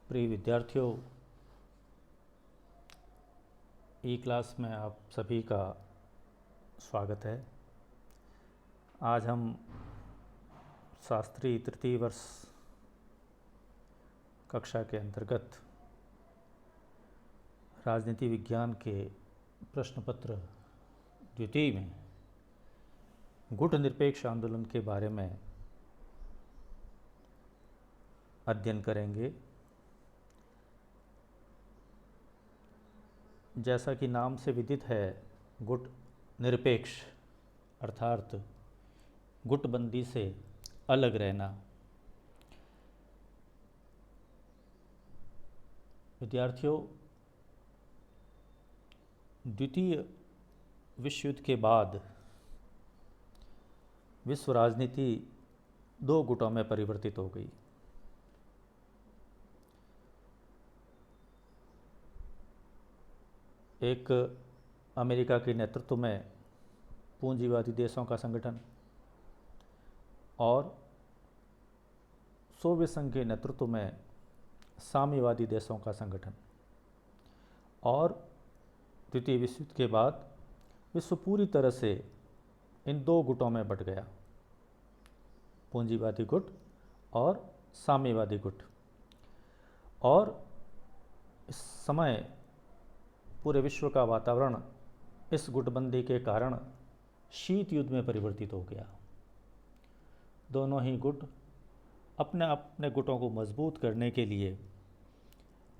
प्रिय विद्यार्थियों, ई क्लास में आप सभी का स्वागत है। आज हम शास्त्री तृतीय वर्ष कक्षा के अंतर्गत राजनीति विज्ञान के प्रश्न पत्र द्वितीय में गुट निरपेक्ष आंदोलन के बारे में अध्ययन करेंगे। जैसा कि नाम से विदित है, गुट निरपेक्ष अर्थात गुटबंदी से अलग रहना। विद्यार्थियों, द्वितीय विश्व युद्ध के बाद विश्व राजनीति दो गुटों में परिवर्तित हो गई। एक अमेरिका के नेतृत्व में पूंजीवादी देशों का संगठन और सोवियत संघ के नेतृत्व में साम्यवादी देशों का संगठन। और द्वितीय विश्व युद्ध के बाद विश्व पूरी तरह से इन दो गुटों में बंट गया, पूंजीवादी गुट और साम्यवादी गुट। और इस समय पूरे विश्व का वातावरण इस गुटबंदी के कारण शीत युद्ध में परिवर्तित हो गया। दोनों ही गुट अपने अपने गुटों को मजबूत करने के लिए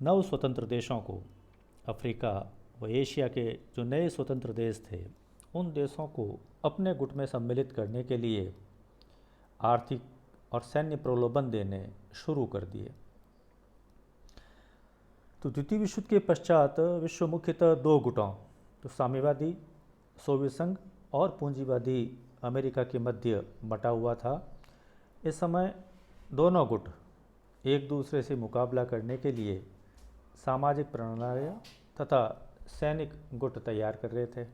नव स्वतंत्र देशों को, अफ्रीका व एशिया के जो नए स्वतंत्र देश थे, उन देशों को अपने गुट में सम्मिलित करने के लिए आर्थिक और सैन्य प्रलोभन देने शुरू कर दिए। तो द्वितीय विश्व युद्ध के पश्चात विश्व मुख्यतः दो गुटों, तो साम्यवादी सोवियत संघ और पूंजीवादी अमेरिका के मध्य बटा हुआ था। इस समय दोनों गुट एक दूसरे से मुकाबला करने के लिए सामाजिक प्रणालियाँ तथा सैनिक गुट तैयार कर रहे थे।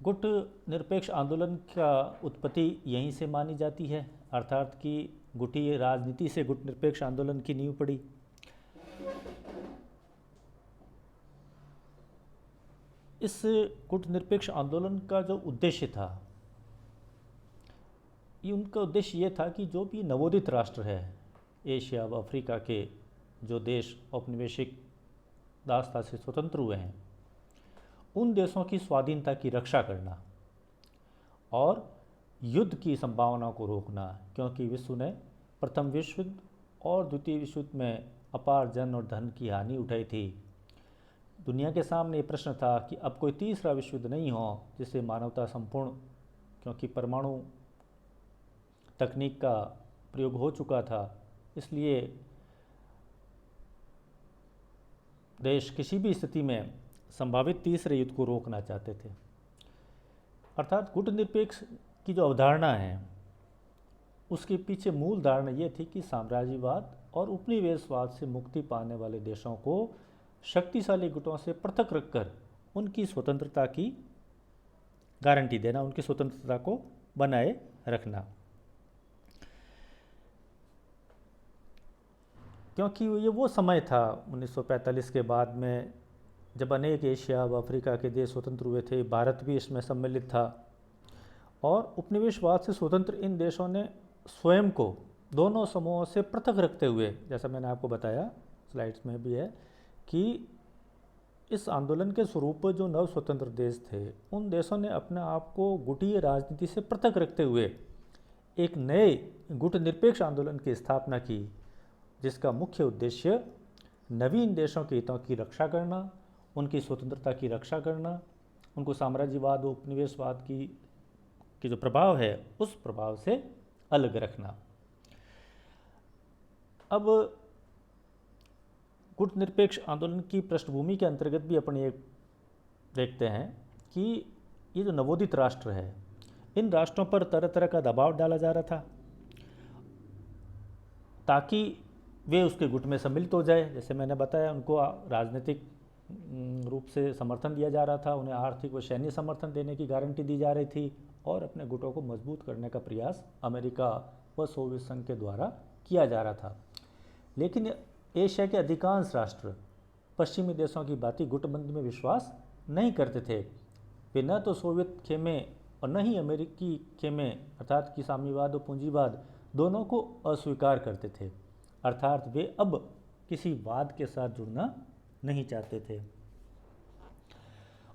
गुट निरपेक्ष आंदोलन का उत्पत्ति यहीं से मानी जाती है, अर्थात कि गुटीय राजनीति से गुट निरपेक्ष आंदोलन की नींव पड़ी। इस गुट निरपेक्ष आंदोलन का जो उद्देश्य था, ये उनका उद्देश्य ये था कि जो भी नवोदित राष्ट्र है, एशिया व अफ्रीका के जो देश औपनिवेशिक दासता से स्वतंत्र हुए हैं, उन देशों की स्वाधीनता की रक्षा करना और युद्ध की संभावनाओं को रोकना। क्योंकि विश्व ने प्रथम विश्व युद्ध और द्वितीय विश्व युद्ध में अपार जन और धन की हानि उठाई थी। दुनिया के सामने ये प्रश्न था कि अब कोई तीसरा विश्व युद्ध नहीं हो जिससे मानवता संपूर्ण, क्योंकि परमाणु तकनीक का प्रयोग हो चुका था, इसलिए देश किसी भी स्थिति में संभावित तीसरे युद्ध को रोकना चाहते थे। अर्थात गुट निरपेक्ष की जो अवधारणा है, उसके पीछे मूल धारणा ये थी कि साम्राज्यवाद और उपनिवेशवाद से मुक्ति पाने वाले देशों को शक्तिशाली गुटों से पृथक रखकर उनकी स्वतंत्रता की गारंटी देना, उनकी स्वतंत्रता को बनाए रखना। क्योंकि ये वो समय था 1945 के बाद में, जब अनेक एशिया व अफ्रीका के देश स्वतंत्र हुए थे, भारत भी इसमें सम्मिलित था। और उपनिवेशवाद से स्वतंत्र इन देशों ने स्वयं को दोनों समूहों से पृथक रखते हुए, जैसा मैंने आपको बताया स्लाइड्स में भी है, कि इस आंदोलन के स्वरूप जो नव स्वतंत्र देश थे, उन देशों ने अपने आप को गुटीय राजनीति से पृथक रखते हुए एक नए गुट निरपेक्ष आंदोलन की स्थापना की, जिसका मुख्य उद्देश्य नवीन देशों के हितों की रक्षा करना, उनकी स्वतंत्रता की रक्षा करना, उनको साम्राज्यवाद और उपनिवेशवाद की जो प्रभाव है, उस प्रभाव से अलग रखना। अब गुट निरपेक्ष आंदोलन की पृष्ठभूमि के अंतर्गत भी अपन ये देखते हैं कि ये जो नवोदित राष्ट्र है, इन राष्ट्रों पर तरह तरह का दबाव डाला जा रहा था ताकि वे उसके गुट में सम्मिलित हो जाए। जैसे मैंने बताया, उनको राजनीतिक रूप से समर्थन दिया जा रहा था, उन्हें आर्थिक व सैन्य समर्थन देने की गारंटी दी जा रही थी, और अपने गुटों को मजबूत करने का प्रयास अमेरिका व सोवियत संघ के द्वारा किया जा रहा था। लेकिन एशिया के अधिकांश राष्ट्र पश्चिमी देशों की भांति गुटबंदी में विश्वास नहीं करते थे। वे न तो सोवियत खेमे और न ही अमेरिकी खेमे अर्थात कि साम्यवाद और पूंजीवाद दोनों को अस्वीकार करते थे, अर्थात वे अब किसी वाद के साथ जुड़ना नहीं चाहते थे।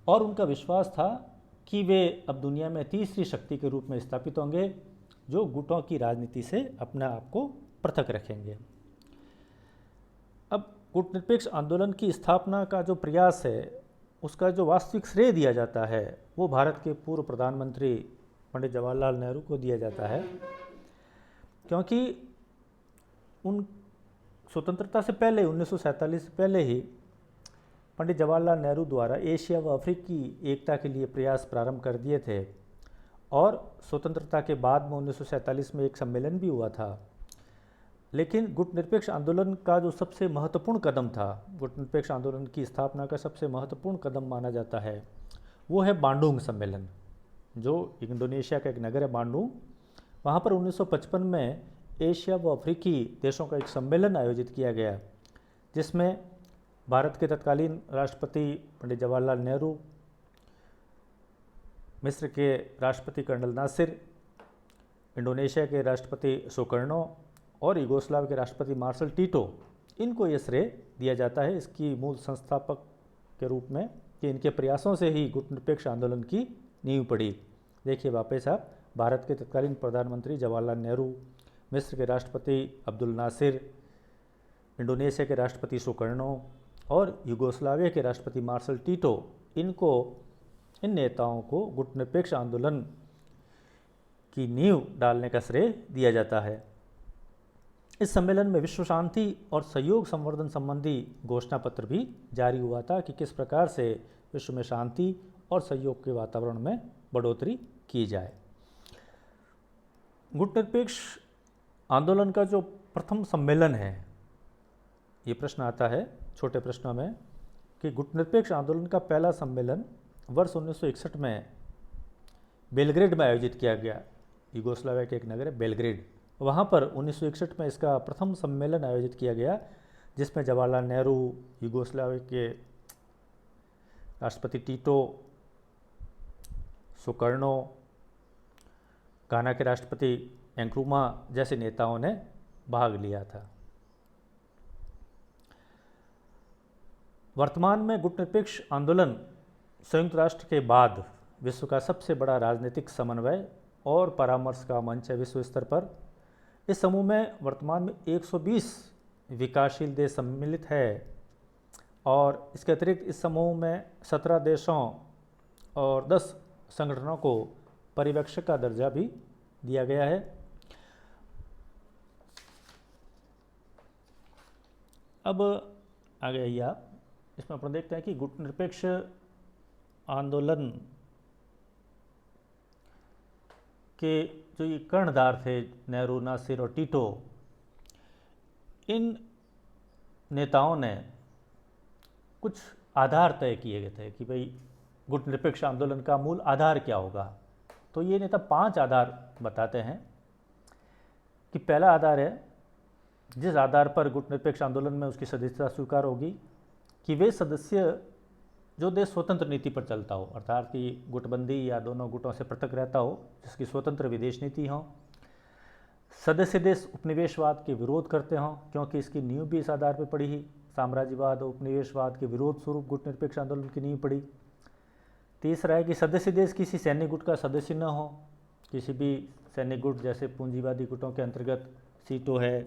और उनका विश्वास था कि वे अब दुनिया में तीसरी शक्ति के रूप में स्थापित होंगे, जो गुटों की राजनीति से अपने आप को पृथक रखेंगे। अब गुटनिरपेक्ष आंदोलन की स्थापना का जो प्रयास है, उसका जो वास्तविक श्रेय दिया जाता है वो भारत के पूर्व प्रधानमंत्री पंडित जवाहरलाल नेहरू को दिया जाता है, क्योंकि उन स्वतंत्रता से पहले 1947 से पहले ही पंडित जवाहरलाल नेहरू द्वारा एशिया व अफ्रीकी एकता के लिए प्रयास प्रारंभ कर दिए थे। और स्वतंत्रता के बाद में 1947 में एक सम्मेलन भी हुआ था। लेकिन गुटनिरपेक्ष आंदोलन का जो सबसे महत्वपूर्ण कदम था, गुटनिरपेक्ष आंदोलन की स्थापना का सबसे महत्वपूर्ण कदम माना जाता है, वो है बांडुंग सम्मेलन, जो इंडोनेशिया का एक नगर है बांडुंग। वहाँ पर 1955 में एशिया व अफ्रीकी देशों का एक सम्मेलन आयोजित किया गया, जिसमें भारत के तत्कालीन राष्ट्रपति पंडित जवाहरलाल नेहरू, मिस्र के राष्ट्रपति कर्नल नासिर, इंडोनेशिया के राष्ट्रपति सुकर्णो और यूगोस्लाव के राष्ट्रपति मार्शल टीटो, इनको ये श्रेय दिया जाता है इसकी मूल संस्थापक के रूप में कि इनके प्रयासों से ही गुटनिरपेक्ष आंदोलन की नींव पड़ी। देखिए वापस आप, भारत के तत्कालीन प्रधानमंत्री जवाहरलाल नेहरू, मिस्र के राष्ट्रपति अब्दुल नासिर, इंडोनेशिया के राष्ट्रपति सुकर्णो और यूगोस्लाविया के राष्ट्रपति मार्शल टीटो, इन नेताओं को गुटनिरपेक्ष आंदोलन की नींव डालने का श्रेय दिया जाता है। इस सम्मेलन में विश्व शांति और सहयोग संवर्धन संबंधी घोषणा पत्र भी जारी हुआ था कि किस प्रकार से विश्व में शांति और सहयोग के वातावरण में बढ़ोतरी की जाए। गुटनिरपेक्ष आंदोलन का जो प्रथम सम्मेलन है, ये प्रश्न आता है छोटे प्रश्नों में कि गुटनिरपेक्ष आंदोलन का पहला सम्मेलन वर्ष 1961 में बेलग्रेड में आयोजित किया गया। यूगोस्लाविया के एक नगर है बेलग्रेड, वहाँ पर 1961 में इसका प्रथम सम्मेलन आयोजित किया गया, जिसमें जवाहरलाल नेहरू, यूगोस्लाविया के राष्ट्रपति टीटो, सुकर्णो, घाना के राष्ट्रपति एंक्रुमा जैसे नेताओं ने भाग लिया था। वर्तमान में गुटनिरपेक्ष आंदोलन संयुक्त राष्ट्र के बाद विश्व का सबसे बड़ा राजनीतिक समन्वय और परामर्श का मंच है विश्व स्तर पर। इस समूह में वर्तमान में 120 विकासशील देश सम्मिलित है और इसके अतिरिक्त इस समूह में 17 देशों और 10 संगठनों को पर्यवेक्षक का दर्जा भी दिया गया है। अब आगे आइए आप, इसमें अपन देखते हैं कि गुटनिरपेक्ष आंदोलन के जो ये कर्णधार थे, नेहरू, नासिर और टीटो, इन नेताओं ने कुछ आधार तय किए गए थे कि भाई गुटनिरपेक्ष आंदोलन का मूल आधार क्या होगा। तो ये नेता 5 आधार बताते हैं कि पहला आधार है, जिस आधार पर गुटनिरपेक्ष आंदोलन में उसकी सदस्यता स्वीकार होगी, कि वे सदस्य जो देश स्वतंत्र नीति पर चलता हो, अर्थात कि गुटबंदी या दोनों गुटों से पृथक रहता हो, जिसकी स्वतंत्र विदेश नीति हो। सदस्य देश उपनिवेशवाद के विरोध करते हों, क्योंकि इसकी नींव भी इस आधार पर पड़ी ही, साम्राज्यवाद और उपनिवेशवाद के विरोध स्वरूप गुटनिरपेक्ष आंदोलन की नींव पड़ी। तीसरा है कि सदस्य देश किसी सैन्य गुट का सदस्य न हो, किसी भी सैन्य गुट जैसे पूंजीवादी गुटों के अंतर्गत सीटो है,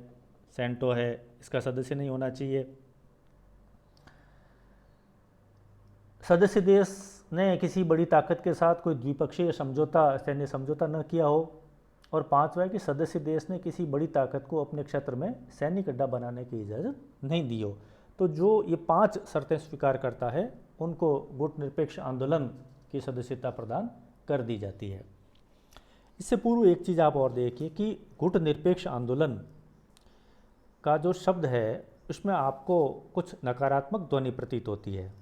सेंटो है, इसका सदस्य नहीं होना चाहिए। सदस्य देश ने किसी बड़ी ताकत के साथ कोई द्विपक्षीय समझौता, सैन्य समझौता न किया हो। और पांचवा है कि सदस्य देश ने किसी बड़ी ताकत को अपने क्षेत्र में सैनिक अड्डा बनाने की इजाज़त नहीं दी हो। तो जो ये 5 शर्तें स्वीकार करता है, उनको गुटनिरपेक्ष आंदोलन की सदस्यता प्रदान कर दी जाती है। इससे पूर्व एक चीज़ आप और देखिए कि गुटनिरपेक्ष आंदोलन का जो शब्द है, उसमें आपको कुछ नकारात्मक ध्वनि प्रतीत होती है।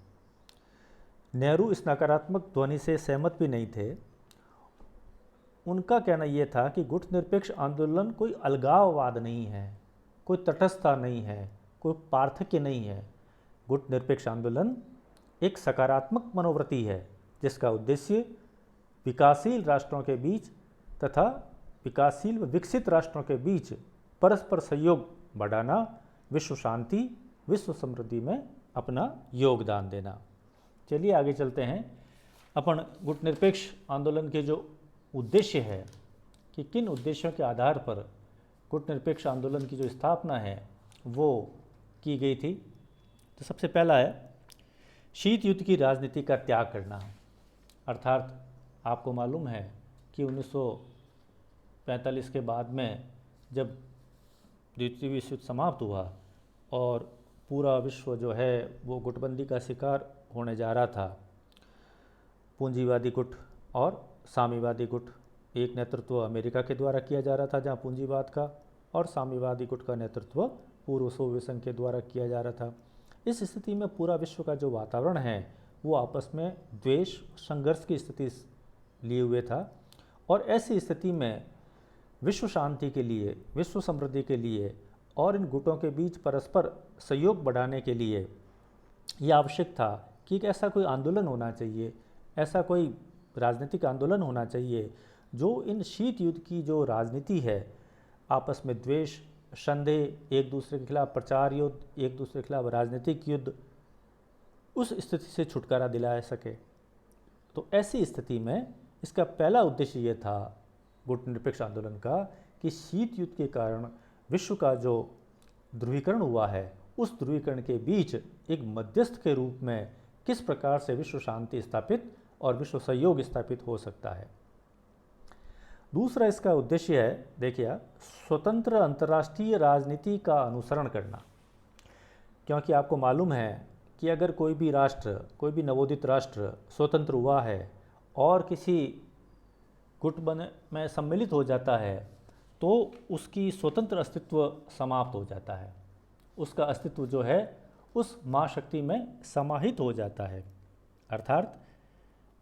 नेहरू इस नकारात्मक ध्वनि से सहमत भी नहीं थे। उनका कहना यह था कि गुटनिरपेक्ष आंदोलन कोई अलगाववाद नहीं है, कोई तटस्थता नहीं है, कोई पार्थक्य नहीं है। गुटनिरपेक्ष आंदोलन एक सकारात्मक मनोवृत्ति है जिसका उद्देश्य विकासशील राष्ट्रों के बीच तथा विकासशील व विकसित राष्ट्रों के बीच परस्पर सहयोग बढ़ाना, विश्व शांति, विश्व समृद्धि में अपना योगदान देना। चलिए आगे चलते हैं। अपन गुटनिरपेक्ष आंदोलन के जो उद्देश्य है कि किन उद्देश्यों के आधार पर गुटनिरपेक्ष आंदोलन की जो स्थापना है वो की गई थी। तो सबसे पहला है शीत युद्ध की राजनीति का त्याग करना। अर्थात आपको मालूम है कि 1945 के बाद में जब द्वितीय विश्व युद्ध समाप्त हुआ और पूरा विश्व जो है वो गुटबंदी का शिकार होने जा रहा था, पूंजीवादी गुट और साम्यवादी गुट, एक नेतृत्व अमेरिका के द्वारा किया जा रहा था जहां पूंजीवाद का, और साम्यवादी गुट का नेतृत्व पूर्व सोवियत संघ के द्वारा किया जा रहा था। इस स्थिति में पूरा विश्व का जो वातावरण है वो आपस में द्वेष, संघर्ष की स्थिति लिए हुए था। और ऐसी स्थिति में विश्व शांति के लिए, विश्व समृद्धि के लिए और इन गुटों के बीच परस्पर सहयोग बढ़ाने के लिए ये आवश्यक था कि एक ऐसा कोई आंदोलन होना चाहिए, ऐसा कोई राजनीतिक आंदोलन होना चाहिए जो इन शीत युद्ध की जो राजनीति है, आपस में द्वेष, संदेह, एक दूसरे के खिलाफ प्रचार युद्ध, एक दूसरे के खिलाफ राजनीतिक युद्ध, उस स्थिति से छुटकारा दिला सके। तो ऐसी स्थिति में इसका पहला उद्देश्य ये था गुटनिरपेक्ष आंदोलन का कि शीत युद्ध के कारण विश्व का जो ध्रुवीकरण हुआ है उस ध्रुवीकरण के बीच एक मध्यस्थ के रूप में किस प्रकार से विश्व शांति स्थापित और विश्व सहयोग स्थापित हो सकता है। दूसरा इसका उद्देश्य है, देखिए, स्वतंत्र अंतर्राष्ट्रीय राजनीति का अनुसरण करना। क्योंकि आपको मालूम है कि अगर कोई भी राष्ट्र, कोई भी नवोदित राष्ट्र स्वतंत्र हुआ है और किसी गुट में सम्मिलित हो जाता है तो उसकी स्वतंत्र अस्तित्व समाप्त हो जाता है, उसका अस्तित्व जो है उस महाशक्ति में समाहित हो जाता है। अर्थात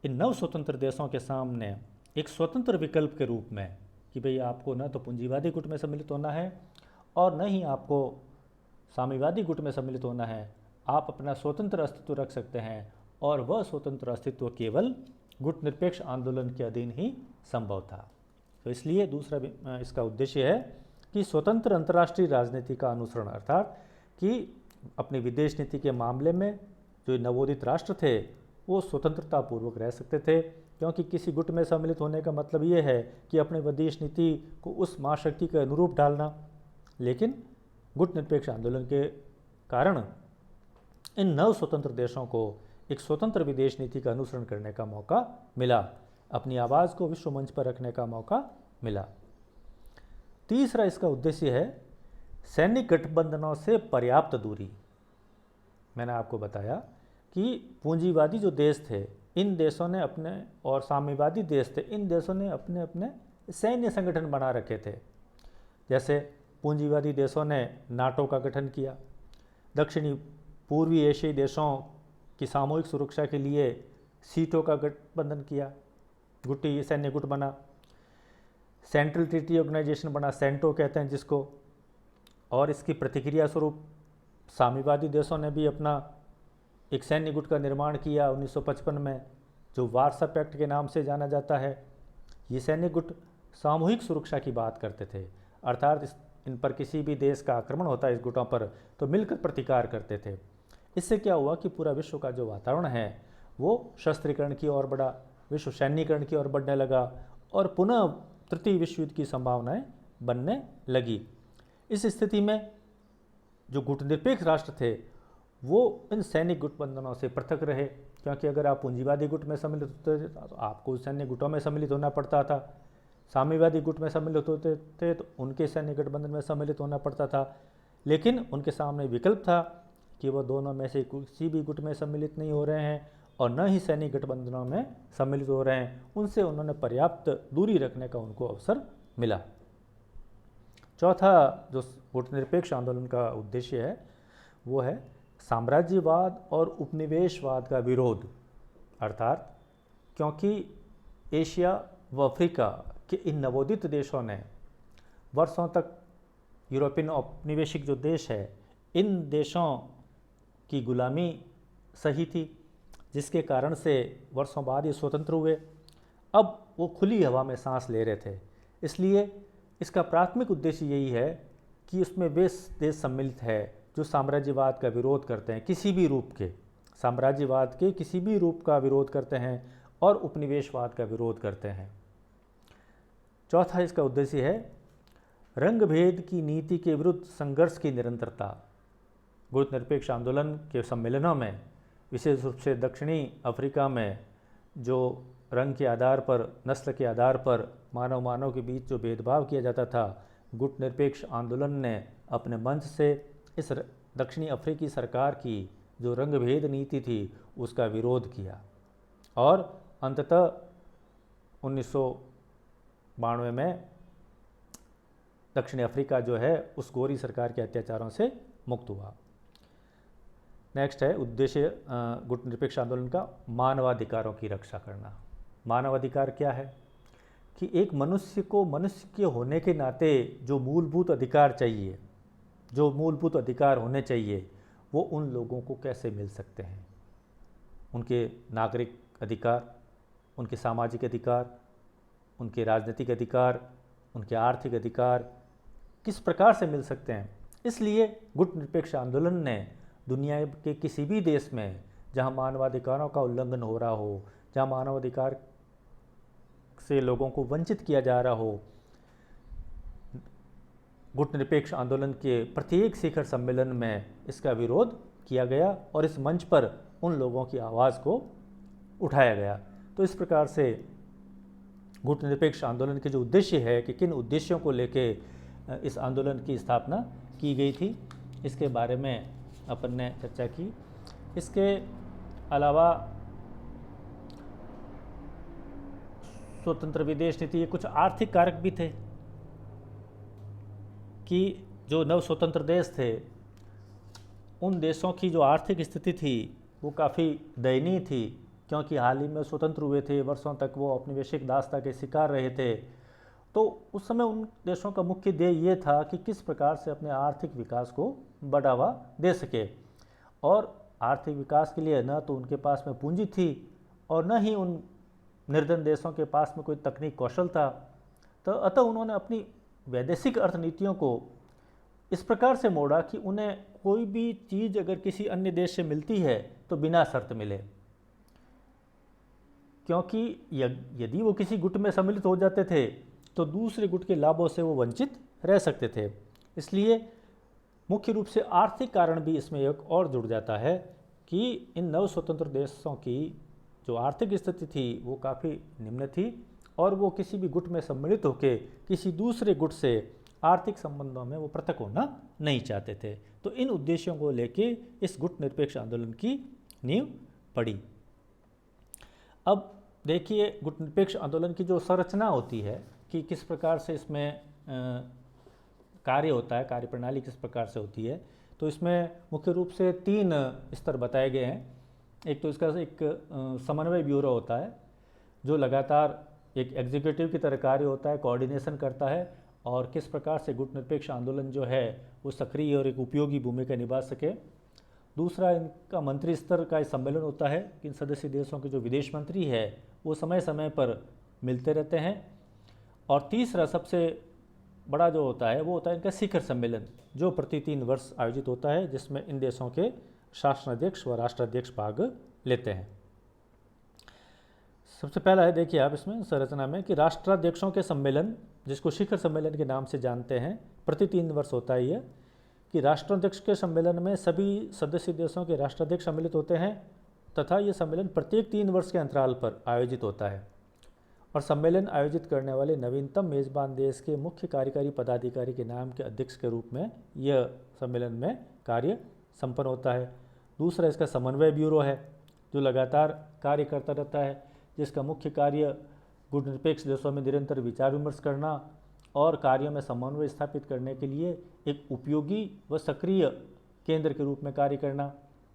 इन नव स्वतंत्र देशों के सामने एक स्वतंत्र विकल्प के रूप में कि भाई आपको न तो पूंजीवादी गुट में सम्मिलित होना है और न ही आपको साम्यवादी गुट में सम्मिलित होना है, आप अपना स्वतंत्र अस्तित्व रख सकते हैं और वह स्वतंत्र अस्तित्व केवल गुटनिरपेक्ष आंदोलन के अधीन ही संभव था। तो इसलिए दूसरा इसका उद्देश्य है कि स्वतंत्र अंतर्राष्ट्रीय राजनीति का अनुसरण, अर्थात कि अपनी विदेश नीति के मामले में जो नवोदित राष्ट्र थे वो स्वतंत्रता पूर्वक रह सकते थे। क्योंकि किसी गुट में सम्मिलित होने का मतलब ये है कि अपने विदेश नीति को उस महाशक्ति के अनुरूप डालना। लेकिन गुटनिरपेक्ष आंदोलन के कारण इन नव स्वतंत्र देशों को एक स्वतंत्र विदेश नीति का अनुसरण करने का मौका मिला, अपनी आवाज़ को विश्व मंच पर रखने का मौका मिला। तीसरा इसका उद्देश्य है सैनिक गठबंधनों से पर्याप्त दूरी। मैंने आपको बताया कि पूंजीवादी जो देश थे, इन देशों ने अपने, और साम्यवादी देश थे, इन देशों ने अपने अपने सैन्य संगठन बना रखे थे। जैसे पूंजीवादी देशों ने नाटो का गठन किया, दक्षिणी पूर्वी एशियाई देशों की सामूहिक सुरक्षा के लिए सीटों का गठबंधन किया, गुटी सैन्य गुट बना, सेंट्रल ट्रीटी ऑर्गेनाइजेशन बना, सेंटो कहते हैं जिसको। और इसकी प्रतिक्रिया स्वरूप साम्यवादी देशों ने भी अपना एक सैन्य गुट का निर्माण किया 1955 में, जो वार्सा पैक्ट के नाम से जाना जाता है। ये सैन्य गुट सामूहिक सुरक्षा की बात करते थे, अर्थात इन पर किसी भी देश का आक्रमण होता है इस गुटों पर तो मिलकर प्रतिकार करते थे। इससे क्या हुआ कि पूरा विश्व का जो वातावरण है वो शस्त्रीकरण की ओर बढ़ा, विश्व सैन्यीकरण की ओर बढ़ने लगा और पुनः तृतीय विश्व युद्ध की संभावनाएं बनने लगी। इस स्थिति में जो गुटनिरपेक्ष राष्ट्र थे वो इन सैनिक गुटबंधनों से पृथक रहे, क्योंकि अगर आप पूंजीवादी गुट में सम्मिलित होते थे तो आपको सैन्य गुटों में सम्मिलित होना पड़ता था, साम्यवादी गुट में सम्मिलित होते थे तो उनके सैन्य गठबंधन में सम्मिलित होना पड़ता था। लेकिन उनके सामने विकल्प था कि वो दोनों में से किसी भी गुट में सम्मिलित नहीं हो रहे हैं और न ही सैनिक गठबंधनों में सम्मिलित हो रहे हैं। उनसे उन्होंने पर्याप्त दूरी रखने का उनको अवसर मिला। चौथा जो गुटनिरपेक्ष आंदोलन का उद्देश्य है वो है साम्राज्यवाद और उपनिवेशवाद का विरोध। अर्थात क्योंकि एशिया व अफ्रीका कि इन नवोदित देशों ने वर्षों तक यूरोपियन औपनिवेशिक जो देश है, इन देशों की गुलामी सही थी, जिसके कारण से वर्षों बाद ये स्वतंत्र हुए। अब वो खुली हवा में सांस ले रहे थे। इसलिए इसका प्राथमिक उद्देश्य यही है कि उसमें वे देश सम्मिलित है जो साम्राज्यवाद का विरोध करते हैं, किसी भी रूप के साम्राज्यवाद के किसी भी रूप का विरोध करते हैं और उपनिवेशवाद का विरोध करते हैं। चौथा इसका उद्देश्य है रंग भेद की नीति के विरुद्ध संघर्ष की निरंतरता। गुटनिरपेक्ष आंदोलन के सम्मेलनों में, विशेष रूप से दक्षिणी अफ्रीका में, जो रंग के आधार पर, नस्ल के आधार पर मानव के बीच जो भेदभाव किया जाता था, गुटनिरपेक्ष आंदोलन ने अपने मंच से इस दक्षिणी अफ्रीकी सरकार की जो रंग भेद नीति थी उसका विरोध किया और अंततः 1992 में दक्षिण अफ्रीका जो है उस गोरी सरकार के अत्याचारों से मुक्त हुआ। नेक्स्ट है उद्देश्य गुटनिरपेक्ष आंदोलन का, मानवाधिकारों की रक्षा करना। मानवाधिकार क्या है कि एक मनुष्य को मनुष्य के होने के नाते जो मूलभूत अधिकार चाहिए, जो मूलभूत अधिकार होने चाहिए, वो उन लोगों को कैसे मिल सकते हैं। उनके नागरिक अधिकार, उनके सामाजिक अधिकार, उनके राजनीतिक अधिकार, उनके आर्थिक अधिकार किस प्रकार से मिल सकते हैं। इसलिए गुटनिरपेक्ष आंदोलन ने दुनिया के किसी भी देश में जहां मानवाधिकारों का उल्लंघन हो रहा हो, जहां मानवाधिकार से लोगों को वंचित किया जा रहा हो, गुटनिरपेक्ष आंदोलन के प्रत्येक शिखर सम्मेलन में इसका विरोध किया गया और इस मंच पर उन लोगों की आवाज़ को उठाया गया। तो इस प्रकार से गुटनिरपेक्ष आंदोलन के जो उद्देश्य है कि किन उद्देश्यों को लेके इस आंदोलन की स्थापना की गई थी, इसके बारे में अपन ने चर्चा की। इसके अलावा स्वतंत्र विदेश नीति, ये कुछ आर्थिक कारक भी थे कि जो नव स्वतंत्र देश थे उन देशों की जो आर्थिक स्थिति थी वो काफ़ी दयनीय थी, क्योंकि हाल ही में स्वतंत्र हुए थे, वर्षों तक वो औपनिवेशिक दासता के शिकार रहे थे। तो उस समय उन देशों का मुख्य ध्येय ये था कि किस प्रकार से अपने आर्थिक विकास को बढ़ावा दे सके, और आर्थिक विकास के लिए न तो उनके पास में पूंजी थी और न ही उन निर्धन देशों के पास में कोई तकनीक कौशल था। तो अतः उन्होंने अपनी वैदेशिक अर्थनीतियों को इस प्रकार से मोड़ा कि उन्हें कोई भी चीज़ अगर किसी अन्य देश से मिलती है तो बिना शर्त मिले, क्योंकि यदि वो किसी गुट में सम्मिलित हो जाते थे तो दूसरे गुट के लाभों से वो वंचित रह सकते थे। इसलिए मुख्य रूप से आर्थिक कारण भी इसमें एक और जुड़ जाता है कि इन नव स्वतंत्र देशों की जो आर्थिक स्थिति थी वो काफ़ी निम्न थी और वो किसी भी गुट में सम्मिलित होकर किसी दूसरे गुट से आर्थिक संबंधों में वो पृथक होना नहीं चाहते थे। तो इन उद्देश्यों को लेके इस गुट निरपेक्ष आंदोलन की नींव पड़ी। अब देखिए गुट निरपेक्ष आंदोलन की जो संरचना होती है कि किस प्रकार से इसमें कार्य होता है, कार्य प्रणाली किस प्रकार से होती है, तो इसमें मुख्य रूप से 3 स्तर बताए गए हैं। एक तो इसका एक समन्वय ब्यूरो होता है जो लगातार एक एग्जीक्यूटिव की तरह कार्य होता है, कोऑर्डिनेशन करता है और किस प्रकार से गुट निरपेक्ष आंदोलन जो है वो सक्रिय और एक उपयोगी भूमिका निभा सके। दूसरा इनका मंत्री स्तर का सम्मेलन होता है कि इन सदस्य देशों के जो विदेश मंत्री है वो समय समय पर मिलते रहते हैं। और तीसरा सबसे बड़ा जो होता है वो होता है इनका शिखर सम्मेलन, जो प्रति 3 वर्ष आयोजित होता है, जिसमें इन देशों के शासनाध्यक्ष व राष्ट्राध्यक्ष भाग लेते हैं। सबसे पहला है, देखिए आप इसमें संरचना में कि राष्ट्राध्यक्षों के सम्मेलन, जिसको शिखर सम्मेलन के नाम से जानते हैं, प्रति 3 वर्ष होता है। यह कि राष्ट्राध्यक्ष के सम्मेलन में सभी सदस्य देशों के राष्ट्राध्यक्ष सम्मिलित होते हैं तथा ये सम्मेलन प्रत्येक 3 वर्ष के अंतराल पर आयोजित होता है और सम्मेलन आयोजित करने वाले नवीनतम मेज़बान देश के मुख्य कार्यकारी पदाधिकारी के नाम के अध्यक्ष के रूप में यह सम्मेलन में कार्य संपन्न होता है। दूसरा इसका समन्वय ब्यूरो है जो लगातार कार्य करता रहता है, जिसका मुख्य कार्य गुट निरपेक्ष देशों में निरंतर विचार विमर्श करना और कार्यों में समन्वय स्थापित करने के लिए एक उपयोगी व सक्रिय केंद्र के रूप में कार्य करना।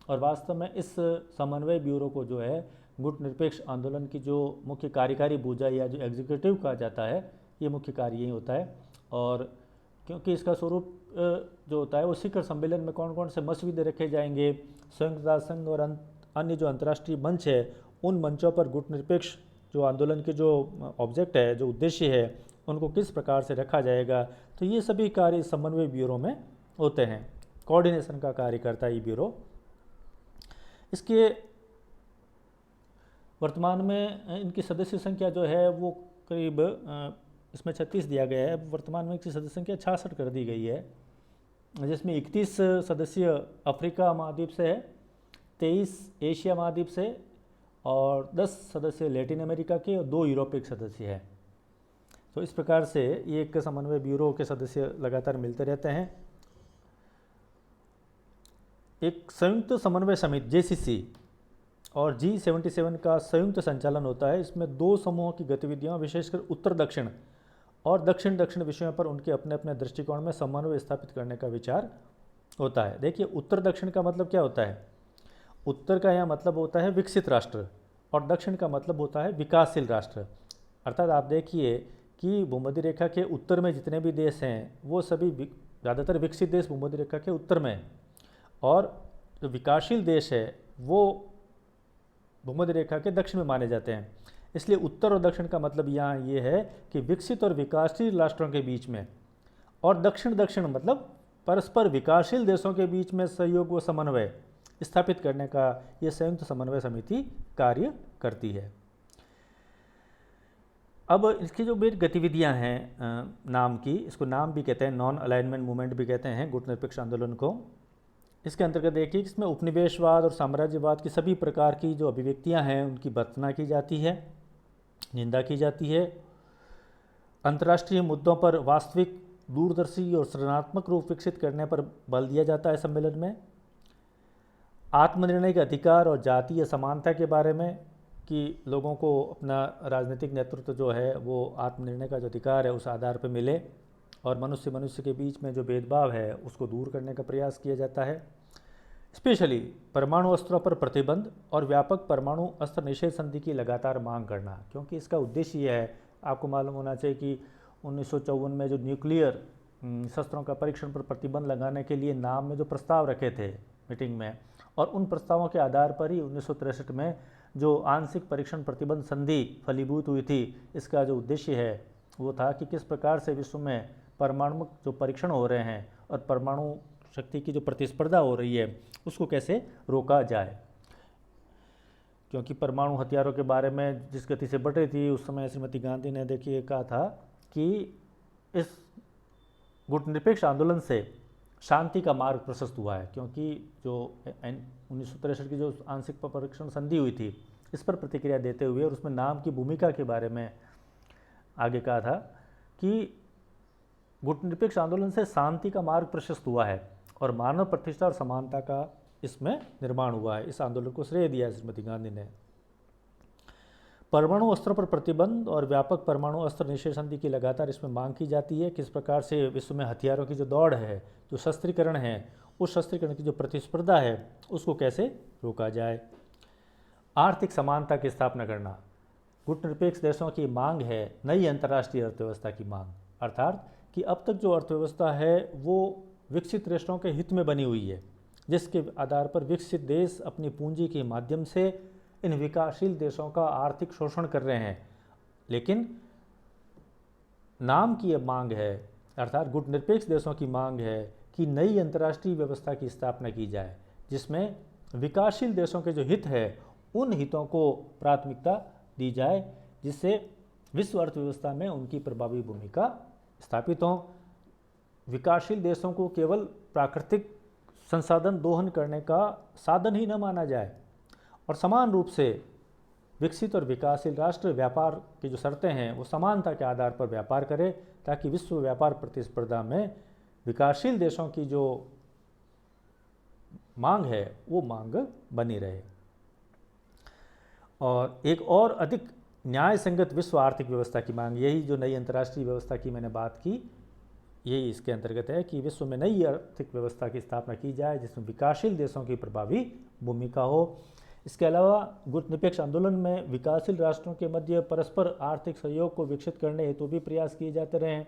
और वास्तव में इस समन्वय ब्यूरो को जो है गुट निरपेक्ष आंदोलन की जो मुख्य कार्यकारी भुजा या जो एग्जीक्यूटिव कहा जाता है, ये मुख्य कार्य यही होता है। और क्योंकि इसका स्वरूप जो होता है वो शिखर सम्मेलन में कौन कौन से मसौदे रखे जाएंगे, संयुक्त राष्ट्र संघ और अन्य जो अंतर्राष्ट्रीय मंच है उन मंचों पर गुटनिरपेक्ष जो आंदोलन के जो ऑब्जेक्ट है, जो उद्देश्य है, उनको किस प्रकार से रखा जाएगा, तो ये सभी कार्य इस समन्वय ब्यूरो में होते हैं। कोऑर्डिनेशन का कार्य करता है ये ब्यूरो। इसके वर्तमान में इनकी सदस्य संख्या जो है वो करीब इसमें 36 दिया गया है, वर्तमान में इसकी सदस्य संख्या 66 कर दी गई है, जिसमें 31 सदस्य अफ्रीका महाद्वीप से है, 23 एशिया महाद्वीप से और 10 सदस्य लैटिन अमेरिका के और 2 यूरोपीय सदस्य हैं। तो इस प्रकार से ये एक समन्वय ब्यूरो के सदस्य लगातार मिलते रहते हैं। एक संयुक्त समन्वय समिति JCC और G77 का संयुक्त संचालन होता है। इसमें 2 समूहों की गतिविधियां विशेषकर उत्तर दक्षिण और दक्षिण दक्षिण विषयों पर उनके अपने अपने दृष्टिकोण में समन्वय स्थापित करने का विचार होता है। देखिए, उत्तर दक्षिण का मतलब क्या होता है? उत्तर का यहाँ मतलब होता है विकसित राष्ट्र और दक्षिण का मतलब होता है विकासशील राष्ट्र। अर्थात आप देखिए कि भूमध्य रेखा के उत्तर में जितने भी देश हैं वो सभी ज़्यादातर विकसित देश भूमध्य रेखा के उत्तर में हैं, और जो विकासशील देश है वो भूमध्य रेखा के दक्षिण में माने जाते हैं। इसलिए उत्तर और दक्षिण का मतलब यहाँ ये है कि विकसित और विकासशील राष्ट्रों के बीच में, और दक्षिण दक्षिण मतलब परस्पर विकासशील देशों के बीच में सहयोग व समन्वय स्थापित करने का ये संयुक्त समन्वय समिति कार्य करती है। अब इसकी जो मेन गतिविधियां हैं नाम की, इसको नाम भी कहते हैं, नॉन अलाइनमेंट मूवमेंट भी कहते हैं गुटनिरपेक्ष आंदोलन को। इसके अंतर्गत देखिए, इसमें उपनिवेशवाद और साम्राज्यवाद की सभी प्रकार की जो अभिव्यक्तियां हैं उनकी भर्त्सना की जाती है, निंदा की जाती है। अंतर्राष्ट्रीय मुद्दों पर वास्तविक, दूरदर्शी और सृजनात्मक रूप विकसित करने पर बल दिया जाता है सम्मेलन में। आत्मनिर्णय के अधिकार और जातीय समानता के बारे में, कि लोगों को अपना राजनीतिक नेतृत्व जो है वो आत्मनिर्णय का जो अधिकार है उस आधार पर मिले, और मनुष्य मनुष्य के बीच में जो भेदभाव है उसको दूर करने का प्रयास किया जाता है। स्पेशली परमाणु अस्त्रों पर प्रतिबंध और व्यापक परमाणु अस्त्र निषेध संधि की लगातार मांग करना, क्योंकि इसका उद्देश्य ये है, आपको मालूम होना चाहिए कि 1954 में जो न्यूक्लियर शस्त्रों का परीक्षण पर प्रतिबंध लगाने के लिए नाम में जो प्रस्ताव रखे थे मीटिंग में, और उन प्रस्तावों के आधार पर ही 1963 में जो आंशिक परीक्षण प्रतिबंध संधि फलीभूत हुई थी। इसका जो उद्देश्य है वो था कि किस प्रकार से विश्व में परमाणु जो परीक्षण हो रहे हैं और परमाणु शक्ति की जो प्रतिस्पर्धा हो रही है उसको कैसे रोका जाए, क्योंकि परमाणु हथियारों के बारे में जिस गति से बढ़ रही थी उस समय श्रीमती गांधी ने देखिए कहा था कि इस गुटनिरपेक्ष आंदोलन से शांति का मार्ग प्रशस्त हुआ है, क्योंकि जो 1963 की जो आंशिक परीक्षण संधि हुई थी इस पर प्रतिक्रिया देते हुए और उसमें नाम की भूमिका के बारे में आगे कहा था कि गुटनिरपेक्ष आंदोलन से शांति का मार्ग प्रशस्त हुआ है और मानव प्रतिष्ठा और समानता का इसमें निर्माण हुआ है। इस आंदोलन को श्रेय दिया है श्रीमती गांधी ने। परमाणु अस्त्रों पर प्रतिबंध और व्यापक परमाणु अस्त्र निषेध संधि की लगातार इसमें मांग की जाती है। किस प्रकार से विश्व में हथियारों की जो दौड़ है, जो शस्त्रीकरण है, उस शस्त्रीकरण की जो प्रतिस्पर्धा है उसको कैसे रोका जाए। आर्थिक समानता की स्थापना करना, गुटनिरपेक्ष देशों की मांग है नई अंतर्राष्ट्रीय अर्थव्यवस्था की मांग, अर्थात कि अब तक जो अर्थव्यवस्था है वो विकसित राष्ट्रों के हित में बनी हुई है, जिसके आधार पर विकसित देश अपनी पूंजी के माध्यम से इन विकासशील देशों का आर्थिक शोषण कर रहे हैं। लेकिन नाम की ये मांग है, अर्थात गुटनिरपेक्ष देशों की मांग है कि नई अंतर्राष्ट्रीय व्यवस्था की स्थापना की जाए, जिसमें विकासशील देशों के जो हित है उन हितों को प्राथमिकता दी जाए, जिससे विश्व अर्थव्यवस्था में उनकी प्रभावी भूमिका स्थापित हो। विकासशील देशों को केवल प्राकृतिक संसाधन दोहन करने का साधन ही न माना जाए, और समान रूप से विकसित और विकासशील राष्ट्र व्यापार की जो शर्तें हैं वो समानता के आधार पर व्यापार करें, ताकि विश्व व्यापार प्रतिस्पर्धा में विकासशील देशों की जो मांग है वो मांग बनी रहे। और एक और अधिक न्याय संगत विश्व आर्थिक व्यवस्था की मांग, यही जो नई अंतर्राष्ट्रीय व्यवस्था की मैंने बात की, यही इसके अंतर्गत है कि विश्व में नई आर्थिक व्यवस्था की स्थापना की जाए जिसमें विकासशील देशों की प्रभावी भूमिका हो। इसके अलावा गुटनिरपेक्ष आंदोलन में विकासशील राष्ट्रों के मध्य परस्पर आर्थिक सहयोग को विकसित करने हेतु भी प्रयास किए जाते रहे हैं।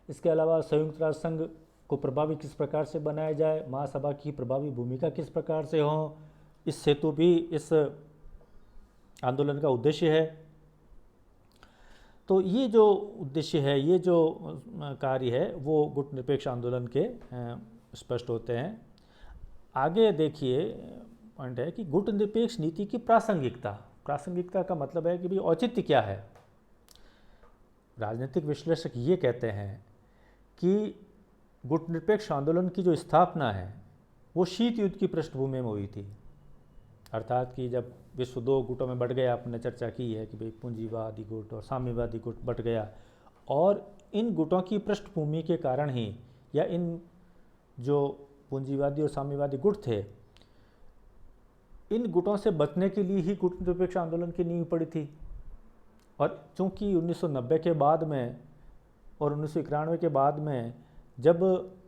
इसके अलावा संयुक्त राष्ट्र संघ को प्रभावी किस प्रकार से बनाया जाए, महासभा की प्रभावी भूमिका किस प्रकार से हो, इस हेतु भी इस आंदोलन का उद्देश्य है। तो ये जो उद्देश्य है, ये जो कार्य है, वो गुटनिरपेक्ष आंदोलन के स्पष्ट होते हैं। आगे देखिए पॉइंट है कि गुटनिरपेक्ष नीति की प्रासंगिकता। प्रासंगिकता का मतलब है कि भाई औचित्य क्या है। राजनीतिक विश्लेषक ये कहते हैं कि गुटनिरपेक्ष आंदोलन की जो स्थापना है वो शीत युद्ध की पृष्ठभूमि में हुई थी। अर्थात कि जब विश्व दो गुटों में बट गया, आपने चर्चा की है कि भाई पूंजीवादी गुट और साम्यवादी गुट बट गया, और इन गुटों की पृष्ठभूमि के कारण ही, या इन जो पूंजीवादी और साम्यवादी गुट थे, इन गुटों से बचने के लिए ही गुटनिरपेक्ष आंदोलन की नींव पड़ी थी। और चूंकि 1990 के बाद में और 1991 के बाद में जब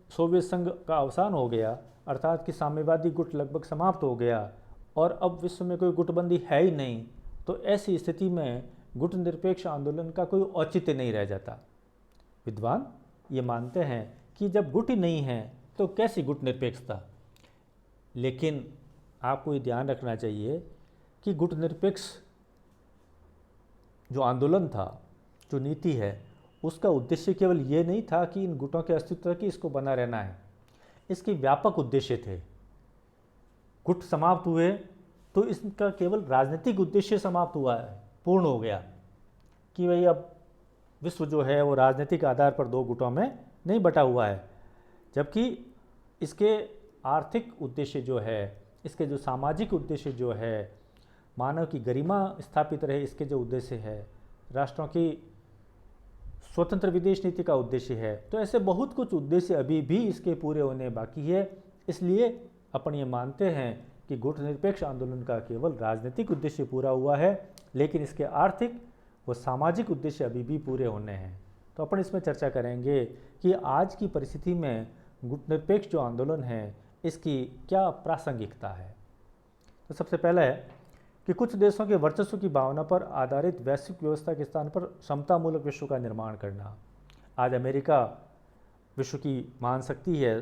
सोवियत संघ का अवसान हो गया, अर्थात कि साम्यवादी गुट लगभग समाप्त हो गया और अब विश्व में कोई गुटबंदी है ही नहीं, तो ऐसी स्थिति में गुटनिरपेक्ष आंदोलन का कोई औचित्य नहीं रह जाता। विद्वान ये मानते हैं कि जब गुट ही नहीं है तो कैसी गुटनिरपेक्षता। लेकिन आपको ये ध्यान रखना चाहिए कि गुटनिरपेक्ष जो आंदोलन था, जो नीति है, उसका उद्देश्य केवल ये नहीं था कि इन गुटों के अस्तित्व की इसको बना रहना है। इसके व्यापक उद्देश्य थे। गुट समाप्त हुए तो इसका केवल राजनीतिक उद्देश्य समाप्त हुआ है, पूर्ण हो गया कि भाई अब विश्व जो है वो राजनीतिक आधार पर दो गुटों में नहीं बटा हुआ है, जबकि इसके आर्थिक उद्देश्य जो है, इसके जो सामाजिक उद्देश्य जो है, मानव की गरिमा स्थापित रहे, इसके जो उद्देश्य है, राष्ट्रों की स्वतंत्र विदेश नीति का उद्देश्य है, तो ऐसे बहुत कुछ उद्देश्य अभी भी इसके पूरे होने बाकी है। इसलिए अपन ये मानते हैं कि गुटनिरपेक्ष आंदोलन का केवल राजनीतिक उद्देश्य पूरा हुआ है, लेकिन इसके आर्थिक व सामाजिक उद्देश्य अभी भी पूरे होने हैं। तो अपन इसमें चर्चा करेंगे कि आज की परिस्थिति में गुटनिरपेक्ष जो आंदोलन है, इसकी क्या प्रासंगिकता है। तो सबसे पहला है कि कुछ देशों के वर्चस्व की भावना पर आधारित वैश्विक व्यवस्था के स्थान पर समतामूलक विश्व का निर्माण करना। आज अमेरिका विश्व की महान शक्ति है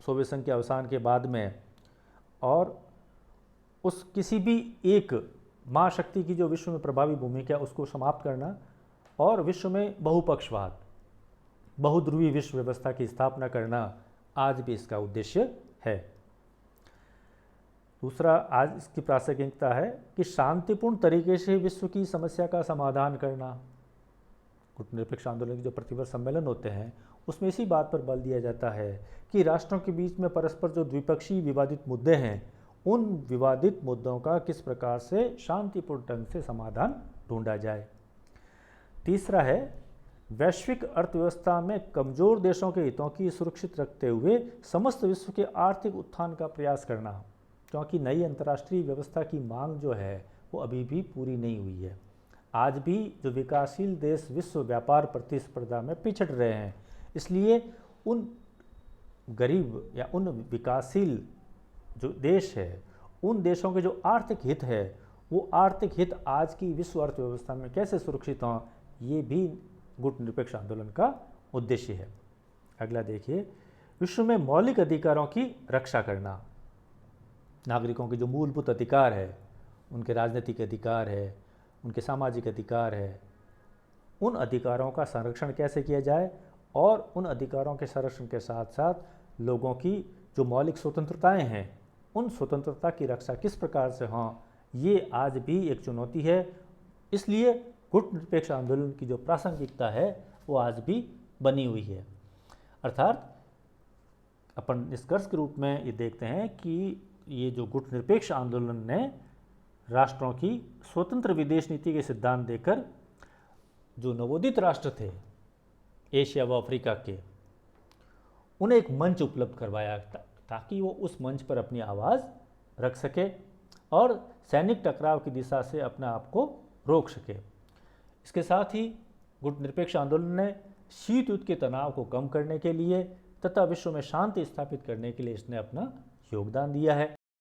सोवियत संघ के अवसान के बाद में, और उस किसी भी एक महाशक्ति की जो विश्व में प्रभावी भूमिका है उसको समाप्त करना, और विश्व में बहुपक्षवाद, बहुध्रुवी विश्व व्यवस्था की स्थापना करना आज भी इसका उद्देश्य है। दूसरा, आज इसकी प्रासंगिकता है कि शांतिपूर्ण तरीके से विश्व की समस्या का समाधान करना। गुटनिरपेक्ष आंदोलन के जो प्रतिवर्ष सम्मेलन होते हैं उसमें इसी बात पर बल दिया जाता है कि राष्ट्रों के बीच में परस्पर जो द्विपक्षीय विवादित मुद्दे हैं, उन विवादित मुद्दों का किस प्रकार से शांतिपूर्ण ढंग से समाधान ढूंढा जाए। तीसरा है वैश्विक अर्थव्यवस्था में कमजोर देशों के हितों की सुरक्षित रखते हुए समस्त विश्व के आर्थिक उत्थान का प्रयास करना, क्योंकि नई अंतर्राष्ट्रीय व्यवस्था की मांग जो है वो अभी भी पूरी नहीं हुई है। आज भी जो विकासशील देश विश्व व्यापार प्रतिस्पर्धा में पिछड़ रहे हैं, इसलिए उन गरीब या उन विकासशील जो देश है, उन देशों के जो आर्थिक हित है, वो आर्थिक हित आज की विश्व अर्थव्यवस्था में कैसे सुरक्षित हों, ये भी गुटनिरपेक्ष आंदोलन का उद्देश्य है। अगला देखिए, विश्व में मौलिक अधिकारों की रक्षा करना। नागरिकों के जो मूलभूत अधिकार है, उनके राजनीतिक अधिकार है, उनके सामाजिक अधिकार है, उन अधिकारों का संरक्षण कैसे किया जाए, और उन अधिकारों के संरक्षण के साथ साथ लोगों की जो मौलिक स्वतंत्रताएं हैं, उन स्वतंत्रता की रक्षा किस प्रकार से हों, ये आज भी एक चुनौती है। इसलिए गुटनिरपेक्ष आंदोलन की जो प्रासंगिकता है वो आज भी बनी हुई है। अर्थात अपन निष्कर्ष के रूप में ये देखते हैं कि ये जो गुटनिरपेक्ष आंदोलन ने राष्ट्रों की स्वतंत्र विदेश नीति के सिद्धांत देकर जो नवोदित राष्ट्र थे एशिया व अफ्रीका के, उन्हें एक मंच उपलब्ध करवाया ताकि वो उस मंच पर अपनी आवाज़ रख सके और सैनिक टकराव की दिशा से अपने आप को रोक सके। इसके साथ ही गुटनिरपेक्ष आंदोलन ने शीत युद्ध के तनाव को कम करने के लिए तथा विश्व में शांति स्थापित करने के लिए इसने अपना योगदान दिया है।